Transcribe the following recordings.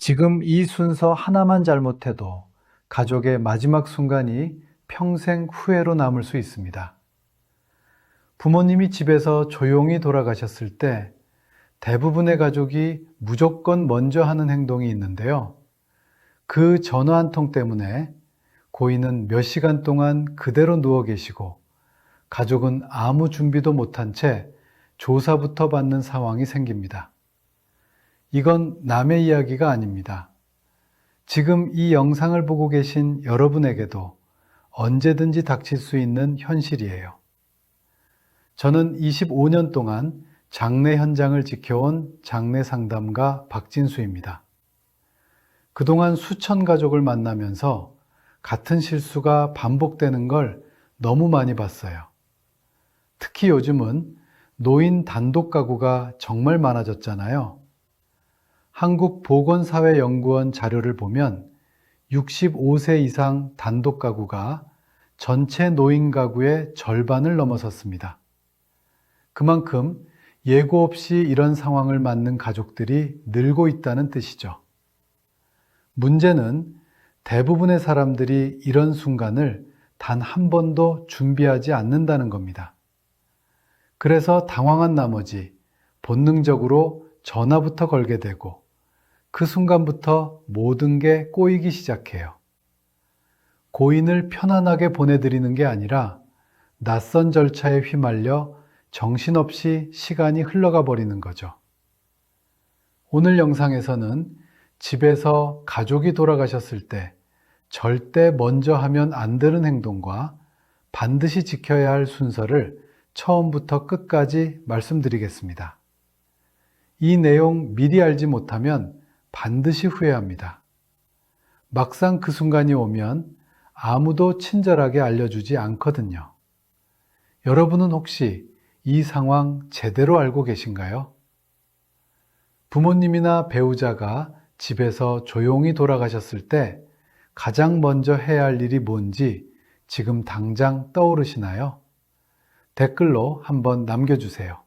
지금 이 순서 하나만 잘못해도 가족의 마지막 순간이 평생 후회로 남을 수 있습니다. 부모님이 집에서 조용히 돌아가셨을 때 대부분의 가족이 무조건 먼저 하는 행동이 있는데요. 그 전화 한 통 때문에 고인은 몇 시간 동안 그대로 누워 계시고 가족은 아무 준비도 못한 채 조사부터 받는 상황이 생깁니다. 이건 남의 이야기가 아닙니다. 지금 이 영상을 보고 계신 여러분에게도 언제든지 닥칠 수 있는 현실이에요. 저는 25년 동안 장례 현장을 지켜온 장례 상담가 박진수입니다. 그동안 수천 가족을 만나면서 같은 실수가 반복되는 걸 너무 많이 봤어요. 특히 요즘은 노인 단독 가구가 정말 많아졌잖아요. 한국보건사회연구원 자료를 보면 65세 이상 단독 가구가 전체 노인 가구의 절반을 넘어섰습니다. 그만큼 예고 없이 이런 상황을 맞는 가족들이 늘고 있다는 뜻이죠. 문제는 대부분의 사람들이 이런 순간을 단 한 번도 준비하지 않는다는 겁니다. 그래서 당황한 나머지 본능적으로 전화부터 걸게 되고 그 순간부터 모든 게 꼬이기 시작해요. 고인을 편안하게 보내드리는 게 아니라 낯선 절차에 휘말려 정신없이 시간이 흘러가 버리는 거죠. 오늘 영상에서는 집에서 가족이 돌아가셨을 때 절대 먼저 하면 안 되는 행동과 반드시 지켜야 할 순서를 처음부터 끝까지 말씀드리겠습니다. 이 내용 미리 알지 못하면 반드시 후회합니다. 막상 그 순간이 오면 아무도 친절하게 알려주지 않거든요. 여러분은 혹시 이 상황 제대로 알고 계신가요? 부모님이나 배우자가 집에서 조용히 돌아가셨을 때 가장 먼저 해야 할 일이 뭔지 지금 당장 떠오르시나요? 댓글로 한번 남겨주세요.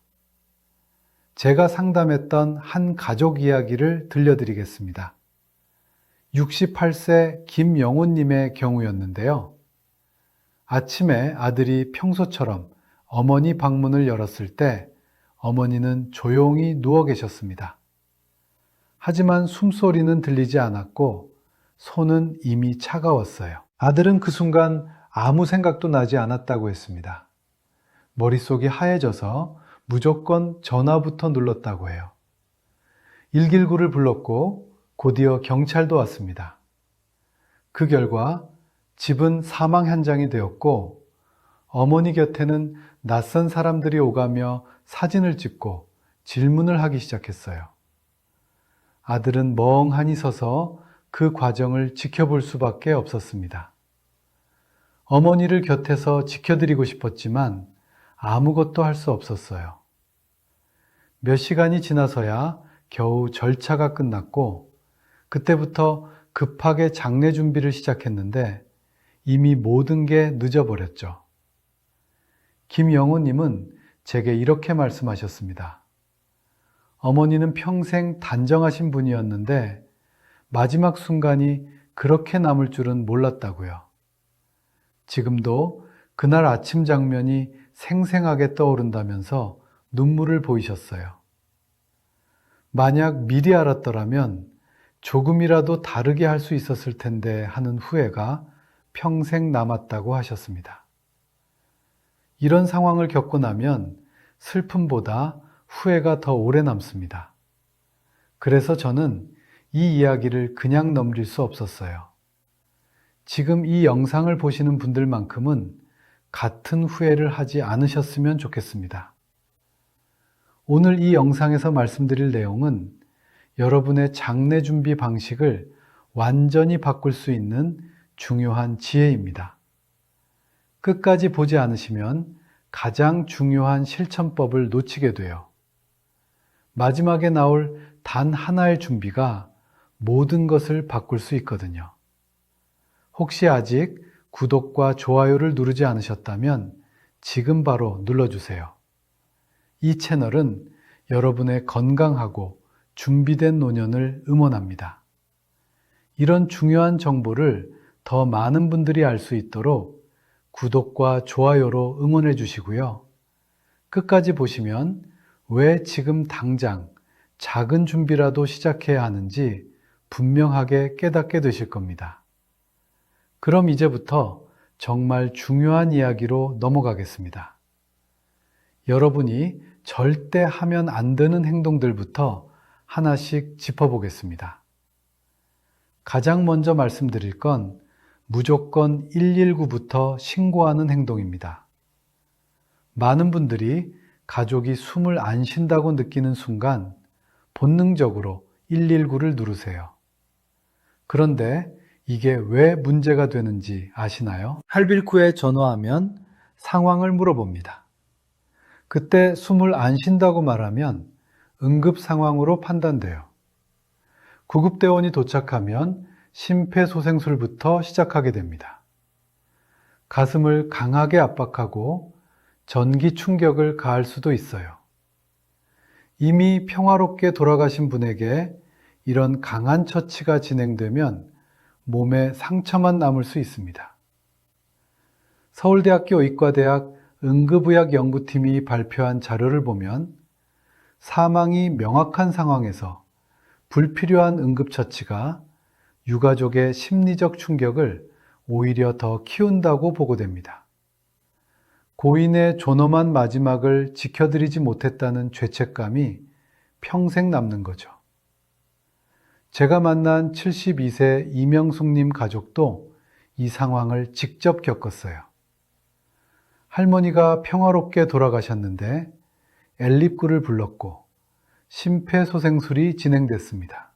제가 상담했던 한 가족 이야기를 들려드리겠습니다. 68세 김영훈님의 경우였는데요. 아침에 아들이 평소처럼 어머니 방문을 열었을 때 어머니는 조용히 누워 계셨습니다. 하지만 숨소리는 들리지 않았고 손은 이미 차가웠어요. 아들은 그 순간 아무 생각도 나지 않았다고 했습니다. 머릿속이 하얘져서 무조건 전화부터 눌렀다고 해요. 119를 불렀고 곧이어 경찰도 왔습니다. 그 결과 집은 사망 현장이 되었고 어머니 곁에는 낯선 사람들이 오가며 사진을 찍고 질문을 하기 시작했어요. 아들은 멍하니 서서 그 과정을 지켜볼 수밖에 없었습니다. 어머니를 곁에서 지켜드리고 싶었지만 아무것도 할 수 없었어요. 몇 시간이 지나서야 겨우 절차가 끝났고 그때부터 급하게 장례 준비를 시작했는데 이미 모든 게 늦어버렸죠. 김영호님은 제게 이렇게 말씀하셨습니다. 어머니는 평생 단정하신 분이었는데 마지막 순간이 그렇게 남을 줄은 몰랐다고요. 지금도 그날 아침 장면이 생생하게 떠오른다면서 눈물을 보이셨어요. 만약 미리 알았더라면 조금이라도 다르게 할 수 있었을 텐데 하는 후회가 평생 남았다고 하셨습니다. 이런 상황을 겪고 나면 슬픔보다 후회가 더 오래 남습니다. 그래서 저는 이 이야기를 그냥 넘길 수 없었어요. 지금 이 영상을 보시는 분들만큼은 같은 후회를 하지 않으셨으면 좋겠습니다. 오늘 이 영상에서 말씀드릴 내용은 여러분의 장례 준비 방식을 완전히 바꿀 수 있는 중요한 지혜입니다. 끝까지 보지 않으시면 가장 중요한 실천법을 놓치게 돼요. 마지막에 나올 단 하나의 준비가 모든 것을 바꿀 수 있거든요. 혹시 아직 구독과 좋아요를 누르지 않으셨다면 지금 바로 눌러주세요. 이 채널은 여러분의 건강하고 준비된 노년을 응원합니다. 이런 중요한 정보를 더 많은 분들이 알 수 있도록 구독과 좋아요로 응원해 주시고요. 끝까지 보시면 왜 지금 당장 작은 준비라도 시작해야 하는지 분명하게 깨닫게 되실 겁니다. 그럼 이제부터 정말 중요한 이야기로 넘어가겠습니다. 여러분이 절대 하면 안 되는 행동들부터 하나씩 짚어보겠습니다. 가장 먼저 말씀드릴 건 무조건 119부터 신고하는 행동입니다. 많은 분들이 가족이 숨을 안 쉰다고 느끼는 순간 본능적으로 119를 누르세요. 그런데 이게 왜 문제가 되는지 아시나요? 819에 전화하면 상황을 물어봅니다. 그때 숨을 안 쉰다고 말하면 응급 상황으로 판단돼요. 구급대원이 도착하면 심폐소생술부터 시작하게 됩니다. 가슴을 강하게 압박하고 전기 충격을 가할 수도 있어요. 이미 평화롭게 돌아가신 분에게 이런 강한 처치가 진행되면 몸에 상처만 남을 수 있습니다. 서울대학교 의과대학 응급의학연구팀이 발표한 자료를 보면 사망이 명확한 상황에서 불필요한 응급처치가 유가족의 심리적 충격을 오히려 더 키운다고 보고됩니다. 고인의 존엄한 마지막을 지켜드리지 못했다는 죄책감이 평생 남는 거죠. 제가 만난 72세 이명숙님 가족도 이 상황을 직접 겪었어요. 할머니가 평화롭게 돌아가셨는데 엘립구를 불렀고 심폐소생술이 진행됐습니다.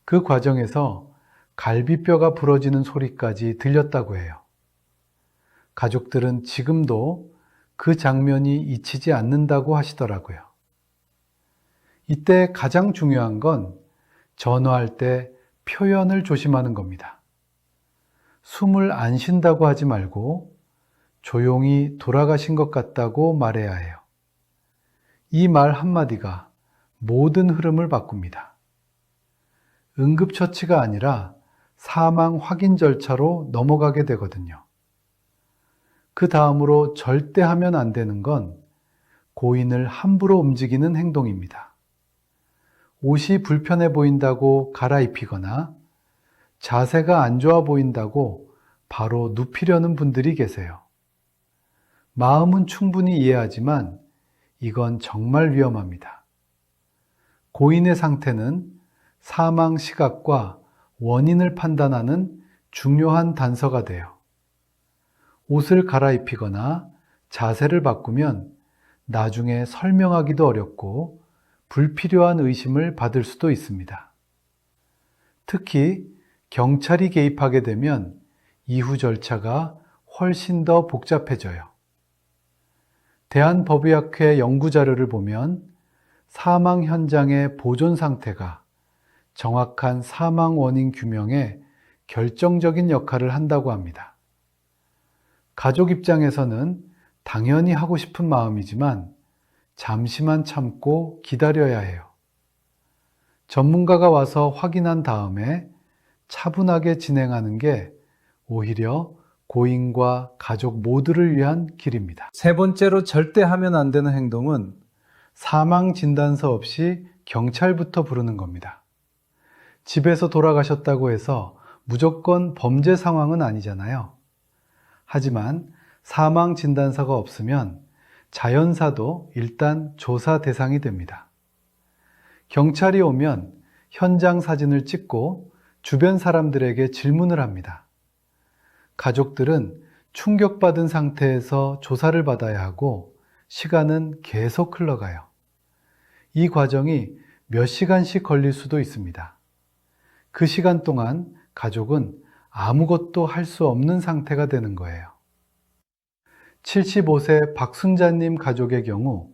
그 과정에서 갈비뼈가 부러지는 소리까지 들렸다고 해요. 가족들은 지금도 그 장면이 잊히지 않는다고 하시더라고요. 이때 가장 중요한 건 전화할 때 표현을 조심하는 겁니다. 숨을 안 쉰다고 하지 말고 조용히 돌아가신 것 같다고 말해야 해요. 이 말 한마디가 모든 흐름을 바꿉니다. 응급처치가 아니라 사망 확인 절차로 넘어가게 되거든요. 그 다음으로 절대 하면 안 되는 건 고인을 함부로 움직이는 행동입니다. 옷이 불편해 보인다고 갈아입히거나 자세가 안 좋아 보인다고 바로 눕히려는 분들이 계세요. 마음은 충분히 이해하지만 이건 정말 위험합니다. 고인의 상태는 사망 시각과 원인을 판단하는 중요한 단서가 돼요. 옷을 갈아입히거나 자세를 바꾸면 나중에 설명하기도 어렵고 불필요한 의심을 받을 수도 있습니다. 특히 경찰이 개입하게 되면 이후 절차가 훨씬 더 복잡해져요. 대한법의학회 연구자료를 보면 사망 현장의 보존 상태가 정확한 사망 원인 규명에 결정적인 역할을 한다고 합니다. 가족 입장에서는 당연히 하고 싶은 마음이지만 잠시만 참고 기다려야 해요. 전문가가 와서 확인한 다음에 차분하게 진행하는 게 오히려 고인과 가족 모두를 위한 길입니다. 세 번째로 절대 하면 안 되는 행동은 사망 진단서 없이 경찰부터 부르는 겁니다. 집에서 돌아가셨다고 해서 무조건 범죄 상황은 아니잖아요. 하지만 사망 진단서가 없으면 자연사도 일단 조사 대상이 됩니다. 경찰이 오면 현장 사진을 찍고 주변 사람들에게 질문을 합니다. 가족들은 충격받은 상태에서 조사를 받아야 하고 시간은 계속 흘러가요. 이 과정이 몇 시간씩 걸릴 수도 있습니다. 그 시간 동안 가족은 아무것도 할 수 없는 상태가 되는 거예요. 75세 박순자님 가족의 경우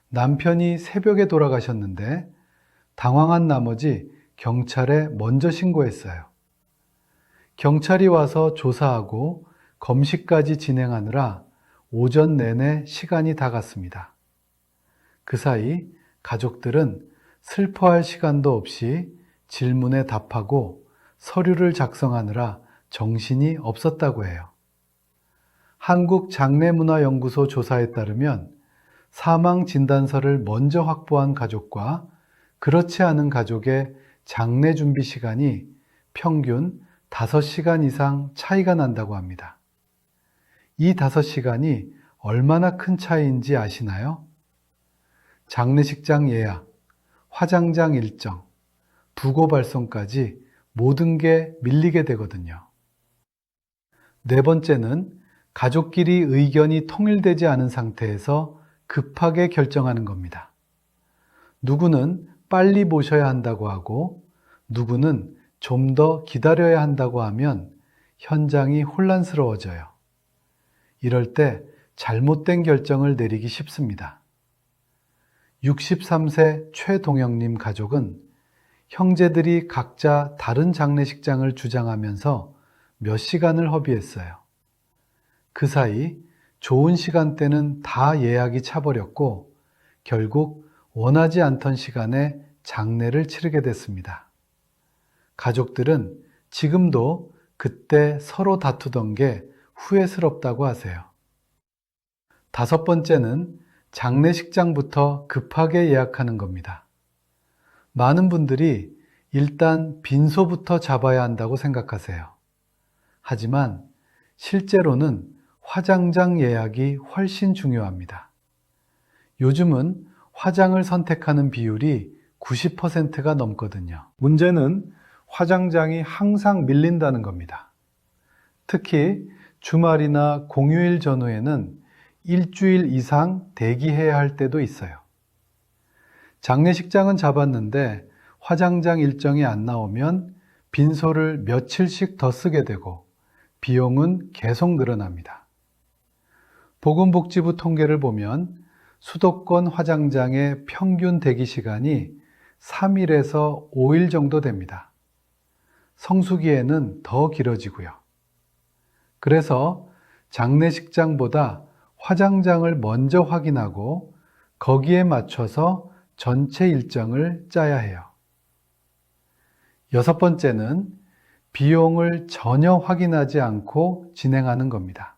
남편이 새벽에 돌아가셨는데 당황한 나머지 경찰에 먼저 신고했어요. 경찰이 와서 조사하고 검시까지 진행하느라 오전 내내 시간이 다 갔습니다. 그 사이 가족들은 슬퍼할 시간도 없이 질문에 답하고 서류를 작성하느라 정신이 없었다고 해요. 한국장례문화연구소 조사에 따르면 사망 진단서를 먼저 확보한 가족과 그렇지 않은 가족의 장례 준비 시간이 평균 5시간 이상 차이가 난다고 합니다. 이 5시간이 얼마나 큰 차이인지 아시나요? 장례식장 예약, 화장장 일정, 부고 발송까지 모든 게 밀리게 되거든요. 네 번째는 가족끼리 의견이 통일되지 않은 상태에서 급하게 결정하는 겁니다. 누구는 빨리 모셔야 한다고 하고 누구는 좀 더 기다려야 한다고 하면 현장이 혼란스러워져요. 이럴 때 잘못된 결정을 내리기 쉽습니다. 63세 최동영님 가족은 형제들이 각자 다른 장례식장을 주장하면서 몇 시간을 허비했어요. 그 사이 좋은 시간대는 다 예약이 차버렸고 결국 원하지 않던 시간에 장례를 치르게 됐습니다. 가족들은 지금도 그때 서로 다투던 게 후회스럽다고 하세요. 5번째는 장례식장부터 급하게 예약하는 겁니다. 많은 분들이 일단 빈소부터 잡아야 한다고 생각하세요. 하지만 실제로는 화장장 예약이 훨씬 중요합니다. 요즘은 화장을 선택하는 비율이 90%가 넘거든요. 문제는 화장장이 항상 밀린다는 겁니다. 특히 주말이나 공휴일 전후에는 일주일 이상 대기해야 할 때도 있어요. 장례식장은 잡았는데 화장장 일정이 안 나오면 빈소를 며칠씩 더 쓰게 되고 비용은 계속 늘어납니다. 보건복지부 통계를 보면 수도권 화장장의 평균 대기 시간이 3일에서 5일 정도 됩니다. 성수기에는 더 길어지고요. 그래서 장례식장보다 화장장을 먼저 확인하고 거기에 맞춰서 전체 일정을 짜야 해요. 6번째는 비용을 전혀 확인하지 않고 진행하는 겁니다.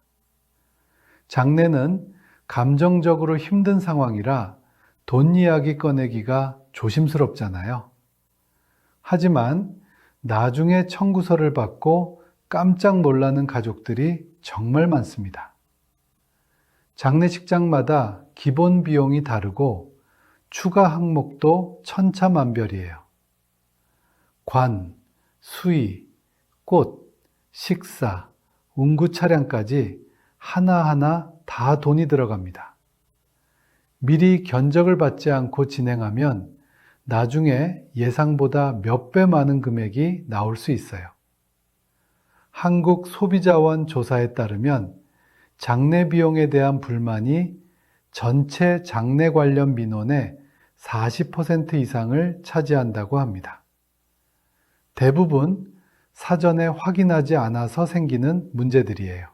장례는 감정적으로 힘든 상황이라 돈 이야기 꺼내기가 조심스럽잖아요. 하지만 나중에 청구서를 받고 깜짝 놀라는 가족들이 정말 많습니다. 장례식장마다 기본 비용이 다르고 추가 항목도 천차만별이에요. 관, 수의, 꽃, 식사, 운구 차량까지 하나하나 다 돈이 들어갑니다. 미리 견적을 받지 않고 진행하면 나중에 예상보다 몇 배 많은 금액이 나올 수 있어요. 한국소비자원 조사에 따르면 장례 비용에 대한 불만이 전체 장례 관련 민원의 40% 이상을 차지한다고 합니다. 대부분 사전에 확인하지 않아서 생기는 문제들이에요.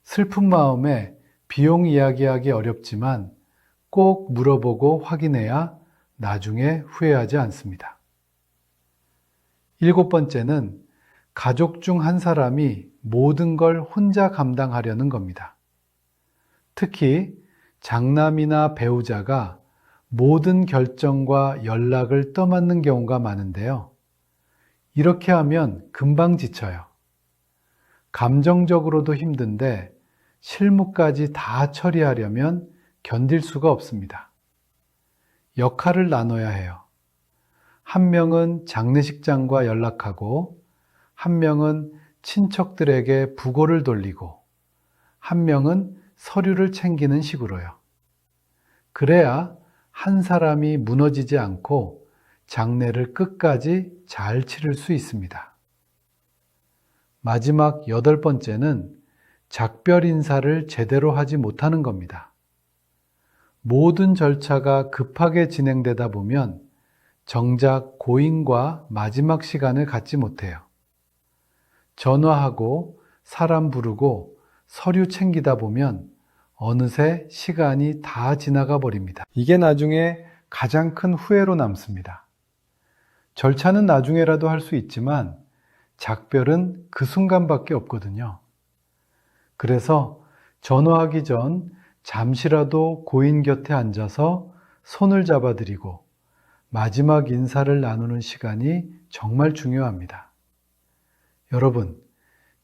슬픈 마음에 비용 이야기하기 어렵지만 꼭 물어보고 확인해야 나중에 후회하지 않습니다. 7번째는 가족 중 한 사람이 모든 걸 혼자 감당하려는 겁니다. 특히 장남이나 배우자가 모든 결정과 연락을 떠맡는 경우가 많은데요. 이렇게 하면 금방 지쳐요. 감정적으로도 힘든데 실무까지 다 처리하려면 견딜 수가 없습니다. 역할을 나눠야 해요. 한 명은 장례식장과 연락하고, 한 명은 친척들에게 부고를 돌리고, 한 명은 서류를 챙기는 식으로요. 그래야 한 사람이 무너지지 않고 장례를 끝까지 잘 치를 수 있습니다. 마지막 8번째는 작별 인사를 제대로 하지 못하는 겁니다. 모든 절차가 급하게 진행되다 보면 정작 고인과 마지막 시간을 갖지 못해요. 전화하고 사람 부르고 서류 챙기다 보면 어느새 시간이 다 지나가 버립니다. 이게 나중에 가장 큰 후회로 남습니다. 절차는 나중에라도 할 수 있지만 작별은 그 순간밖에 없거든요. 그래서 전화하기 전 잠시라도 고인 곁에 앉아서 손을 잡아드리고 마지막 인사를 나누는 시간이 정말 중요합니다. 여러분,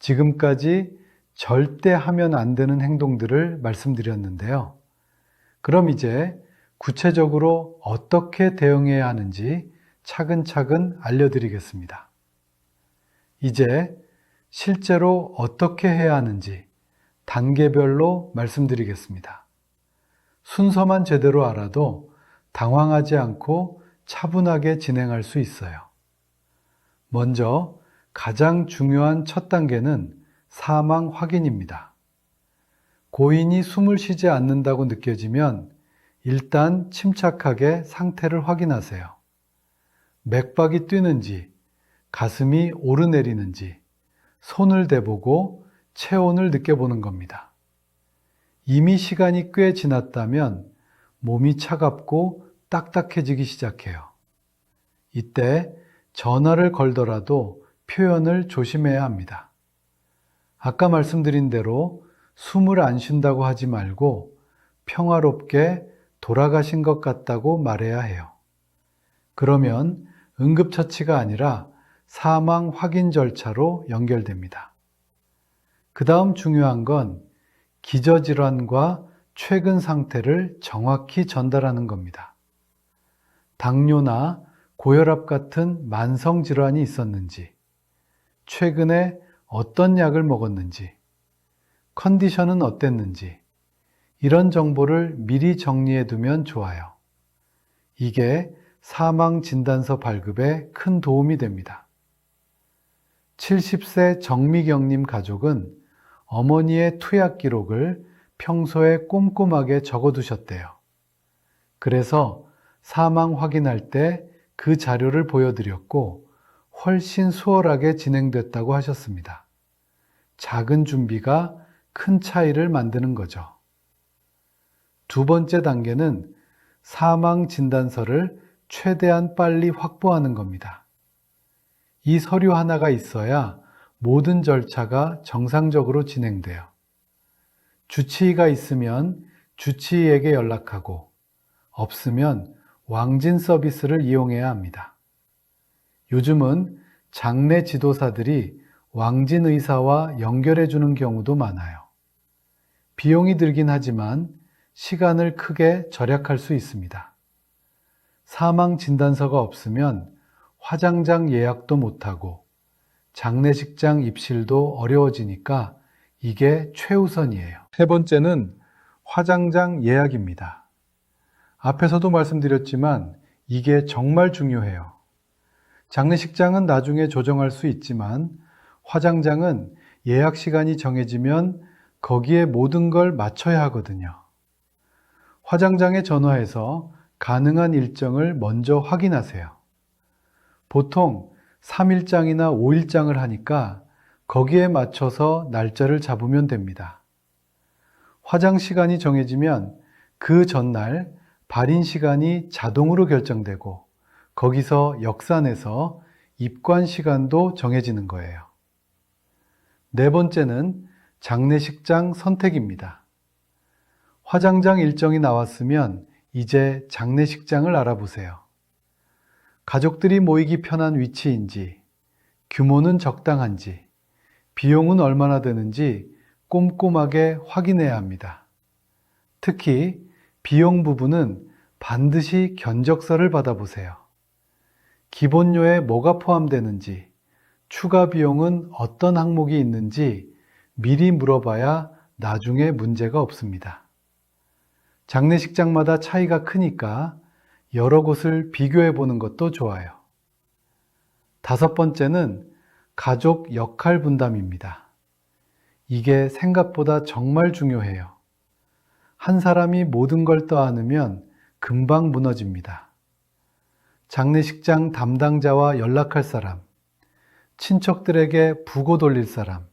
지금까지 절대 하면 안 되는 행동들을 말씀드렸는데요. 그럼 이제 구체적으로 어떻게 대응해야 하는지 차근차근 알려드리겠습니다. 이제 실제로 어떻게 해야 하는지 단계별로 말씀드리겠습니다. 순서만 제대로 알아도 당황하지 않고 차분하게 진행할 수 있어요. 먼저 가장 중요한 첫 단계는 사망 확인입니다. 고인이 숨을 쉬지 않는다고 느껴지면 일단 침착하게 상태를 확인하세요. 맥박이 뛰는지, 가슴이 오르내리는지, 손을 대보고 체온을 느껴보는 겁니다. 이미 시간이 꽤 지났다면 몸이 차갑고 딱딱해지기 시작해요. 이때 전화를 걸더라도 표현을 조심해야 합니다. 아까 말씀드린 대로 숨을 안 쉰다고 하지 말고 평화롭게 돌아가신 것 같다고 말해야 해요. 그러면 응급처치가 아니라 사망 확인 절차로 연결됩니다. 그 다음 중요한 건 기저질환과 최근 상태를 정확히 전달하는 겁니다. 당뇨나 고혈압 같은 만성질환이 있었는지, 최근에 어떤 약을 먹었는지, 컨디션은 어땠는지, 이런 정보를 미리 정리해 두면 좋아요. 이게 사망 진단서 발급에 큰 도움이 됩니다. 70세 정미경님 가족은 어머니의 투약 기록을 평소에 꼼꼼하게 적어두셨대요. 그래서 사망 확인할 때 그 자료를 보여드렸고 훨씬 수월하게 진행됐다고 하셨습니다. 작은 준비가 큰 차이를 만드는 거죠. 두 번째 단계는 사망 진단서를 최대한 빨리 확보하는 겁니다. 이 서류 하나가 있어야 모든 절차가 정상적으로 진행돼요. 주치의가 있으면 주치의에게 연락하고 없으면 왕진 서비스를 이용해야 합니다. 요즘은 장례 지도사들이 왕진 의사와 연결해 주는 경우도 많아요. 비용이 들긴 하지만 시간을 크게 절약할 수 있습니다. 사망 진단서가 없으면 화장장 예약도 못하고 장례식장 입실도 어려워지니까 이게 최우선이에요. 세 번째는 화장장 예약입니다. 앞에서도 말씀드렸지만 이게 정말 중요해요. 장례식장은 나중에 조정할 수 있지만 화장장은 예약 시간이 정해지면 거기에 모든 걸 맞춰야 하거든요. 화장장에 전화해서 가능한 일정을 먼저 확인하세요. 보통 3일장이나 5일장을 하니까 거기에 맞춰서 날짜를 잡으면 됩니다. 화장 시간이 정해지면 그 전날 발인 시간이 자동으로 결정되고 거기서 역산해서 입관 시간도 정해지는 거예요. 네 번째는 장례식장 선택입니다. 화장장 일정이 나왔으면 이제 장례식장을 알아보세요. 가족들이 모이기 편한 위치인지, 규모는 적당한지, 비용은 얼마나 되는지 꼼꼼하게 확인해야 합니다. 특히 비용 부분은 반드시 견적서를 받아보세요. 기본료에 뭐가 포함되는지, 추가 비용은 어떤 항목이 있는지 미리 물어봐야 나중에 문제가 없습니다. 장례식장마다 차이가 크니까 여러 곳을 비교해 보는 것도 좋아요. 다섯 번째는 가족 역할 분담입니다. 이게 생각보다 정말 중요해요. 한 사람이 모든 걸 떠안으면 금방 무너집니다. 장례식장 담당자와 연락할 사람, 친척들에게 부고 돌릴 사람,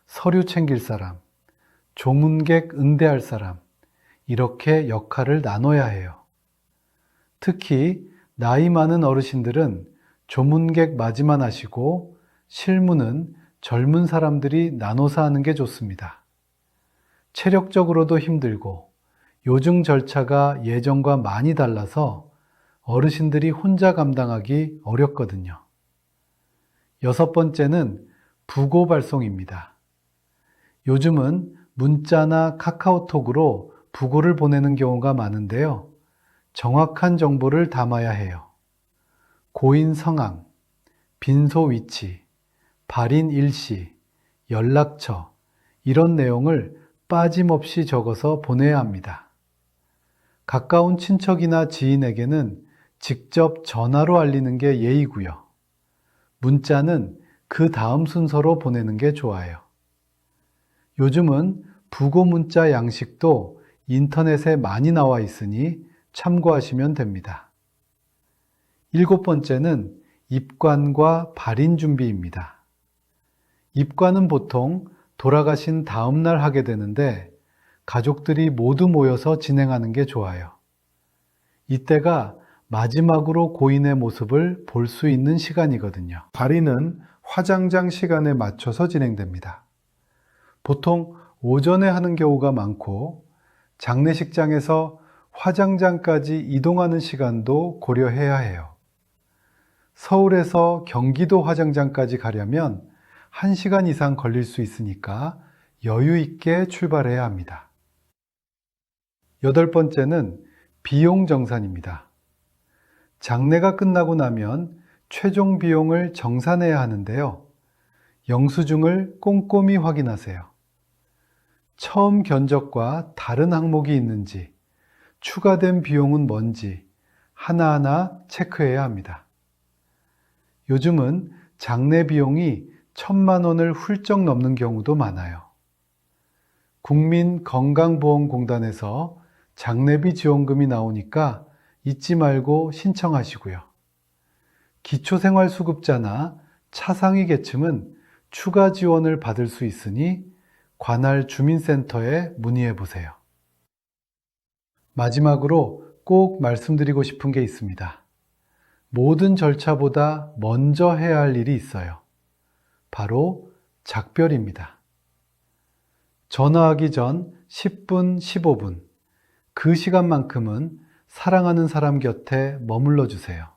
서류 챙길 사람, 조문객 응대할 사람, 이렇게 역할을 나눠야 해요. 특히 나이 많은 어르신들은 조문객 맞이만 하시고 실무는 젊은 사람들이 나눠서 하는 게 좋습니다. 체력적으로도 힘들고 요즘 절차가 예전과 많이 달라서 어르신들이 혼자 감당하기 어렵거든요. 6번째는 부고 발송입니다. 요즘은 문자나 카카오톡으로 부고를 보내는 경우가 많은데요. 정확한 정보를 담아야 해요. 고인 성함, 빈소 위치, 발인 일시, 연락처, 이런 내용을 빠짐없이 적어서 보내야 합니다. 가까운 친척이나 지인에게는 직접 전화로 알리는 게 예의고요. 문자는 그 다음 순서로 보내는 게 좋아요. 요즘은 부고 문자 양식도 인터넷에 많이 나와 있으니 참고하시면 됩니다. 7번째는 입관과 발인 준비입니다. 입관은 보통 돌아가신 다음 날 하게 되는데 가족들이 모두 모여서 진행하는 게 좋아요. 이때가 마지막으로 고인의 모습을 볼 수 있는 시간이거든요. 발인은 화장장 시간에 맞춰서 진행됩니다. 보통 오전에 하는 경우가 많고 장례식장에서 화장장까지 이동하는 시간도 고려해야 해요. 서울에서 경기도 화장장까지 가려면 1시간 이상 걸릴 수 있으니까 여유 있게 출발해야 합니다. 8번째는 비용 정산입니다. 장례가 끝나고 나면 최종 비용을 정산해야 하는데요. 영수증을 꼼꼼히 확인하세요. 처음 견적과 다른 항목이 있는지, 추가된 비용은 뭔지 하나하나 체크해야 합니다. 요즘은 장례 비용이 1,000만 원을 훌쩍 넘는 경우도 많아요. 국민건강보험공단에서 장례비 지원금이 나오니까 잊지 말고 신청하시고요. 기초생활수급자나 차상위 계층은 추가 지원을 받을 수 있으니 관할 주민센터에 문의해 보세요. 마지막으로 꼭 말씀드리고 싶은 게 있습니다. 모든 절차보다 먼저 해야 할 일이 있어요. 바로 작별입니다. 전화하기 전 10분, 15분, 그 시간만큼은 사랑하는 사람 곁에 머물러 주세요.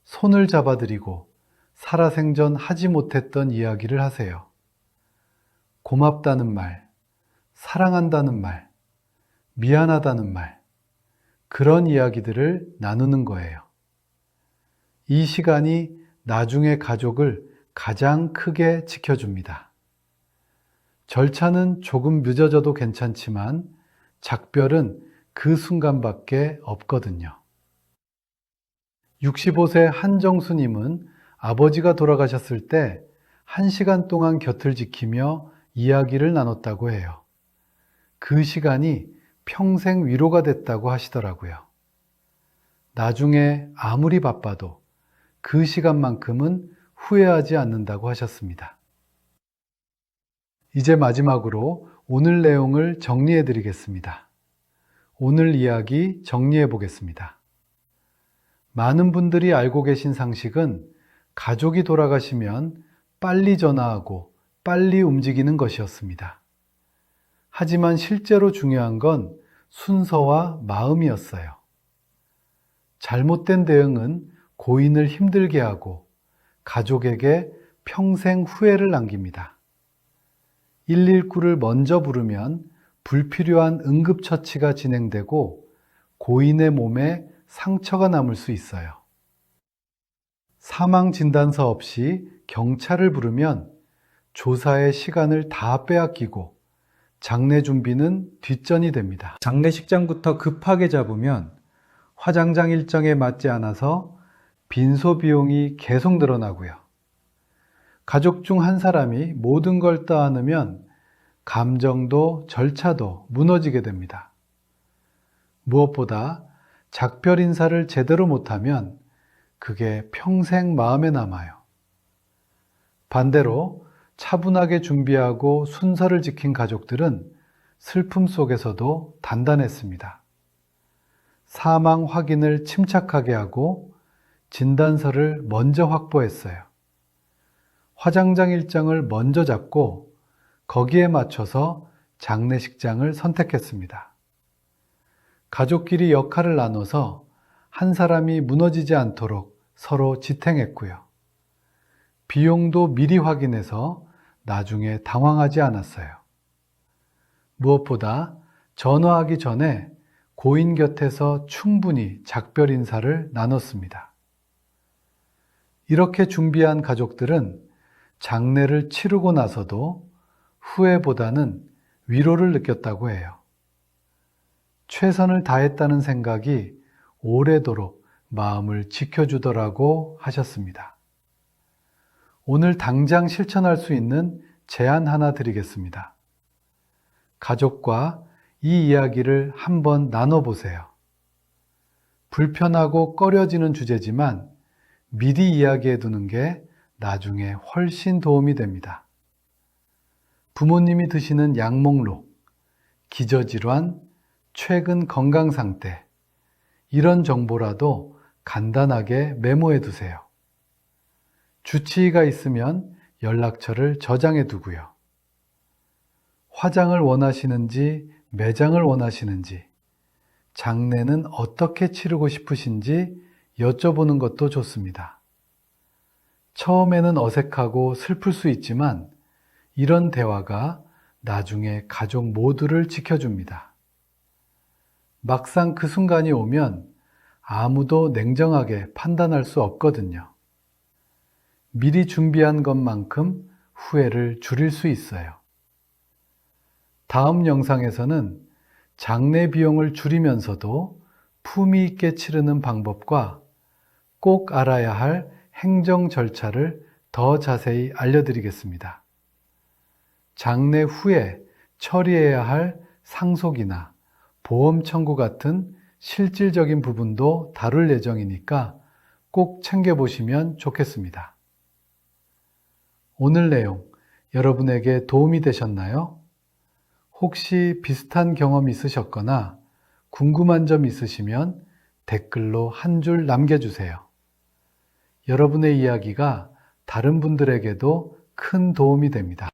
손을 잡아드리고 살아생전 하지 못했던 이야기를 하세요. 고맙다는 말, 사랑한다는 말, 미안하다는 말, 그런 이야기들을 나누는 거예요. 이 시간이 나중에 가족을 가장 크게 지켜줍니다. 절차는 조금 늦어져도 괜찮지만 작별은 그 순간밖에 없거든요. 65세 한정수님은 아버지가 돌아가셨을 때 1시간 동안 곁을 지키며 이야기를 나눴다고 해요. 그 시간이 평생 위로가 됐다고 하시더라고요. 나중에 아무리 바빠도 그 시간만큼은 후회하지 않는다고 하셨습니다. 이제 마지막으로 오늘 내용을 정리해 드리겠습니다. 오늘 이야기 정리해 보겠습니다. 많은 분들이 알고 계신 상식은 가족이 돌아가시면 빨리 전화하고 빨리 움직이는 것이었습니다. 하지만 실제로 중요한 건 순서와 마음이었어요. 잘못된 대응은 고인을 힘들게 하고 가족에게 평생 후회를 남깁니다. 119를 먼저 부르면 불필요한 응급처치가 진행되고 고인의 몸에 상처가 남을 수 있어요. 사망진단서 없이 경찰을 부르면 조사의 시간을 다 빼앗기고 장례 준비는 뒷전이 됩니다. 장례식장부터 급하게 잡으면 화장장 일정에 맞지 않아서 빈소 비용이 계속 늘어나고요. 가족 중 한 사람이 모든 걸 떠안으면 감정도 절차도 무너지게 됩니다. 무엇보다 작별 인사를 제대로 못하면 그게 평생 마음에 남아요. 반대로 차분하게 준비하고 순서를 지킨 가족들은 슬픔 속에서도 단단했습니다. 사망 확인을 침착하게 하고 진단서를 먼저 확보했어요. 화장장 일정을 먼저 잡고 거기에 맞춰서 장례식장을 선택했습니다. 가족끼리 역할을 나눠서 한 사람이 무너지지 않도록 서로 지탱했고요. 비용도 미리 확인해서 나중에 당황하지 않았어요. 무엇보다 전화하기 전에 고인 곁에서 충분히 작별 인사를 나눴습니다. 이렇게 준비한 가족들은 장례를 치르고 나서도 후회보다는 위로를 느꼈다고 해요. 최선을 다했다는 생각이 오래도록 마음을 지켜주더라고 하셨습니다. 오늘 당장 실천할 수 있는 제안 하나 드리겠습니다. 가족과 이 이야기를 한번 나눠보세요. 불편하고 꺼려지는 주제지만 미리 이야기해 두는 게 나중에 훨씬 도움이 됩니다. 부모님이 드시는 약 목록, 기저질환, 최근 건강 상태, 이런 정보라도 간단하게 메모해 두세요. 주치의가 있으면 연락처를 저장해 두고요. 화장을 원하시는지 매장을 원하시는지, 장례는 어떻게 치르고 싶으신지 여쭤보는 것도 좋습니다. 처음에는 어색하고 슬플 수 있지만 이런 대화가 나중에 가족 모두를 지켜줍니다. 막상 그 순간이 오면 아무도 냉정하게 판단할 수 없거든요. 미리 준비한 것만큼 후회를 줄일 수 있어요. 다음 영상에서는 장례 비용을 줄이면서도 품위 있게 치르는 방법과 꼭 알아야 할 행정 절차를 더 자세히 알려드리겠습니다. 장례 후에 처리해야 할 상속이나 보험 청구 같은 실질적인 부분도 다룰 예정이니까 꼭 챙겨보시면 좋겠습니다. 오늘 내용 여러분에게 도움이 되셨나요? 혹시 비슷한 경험 있으셨거나 궁금한 점 있으시면 댓글로 한 줄 남겨주세요. 여러분의 이야기가 다른 분들에게도 큰 도움이 됩니다.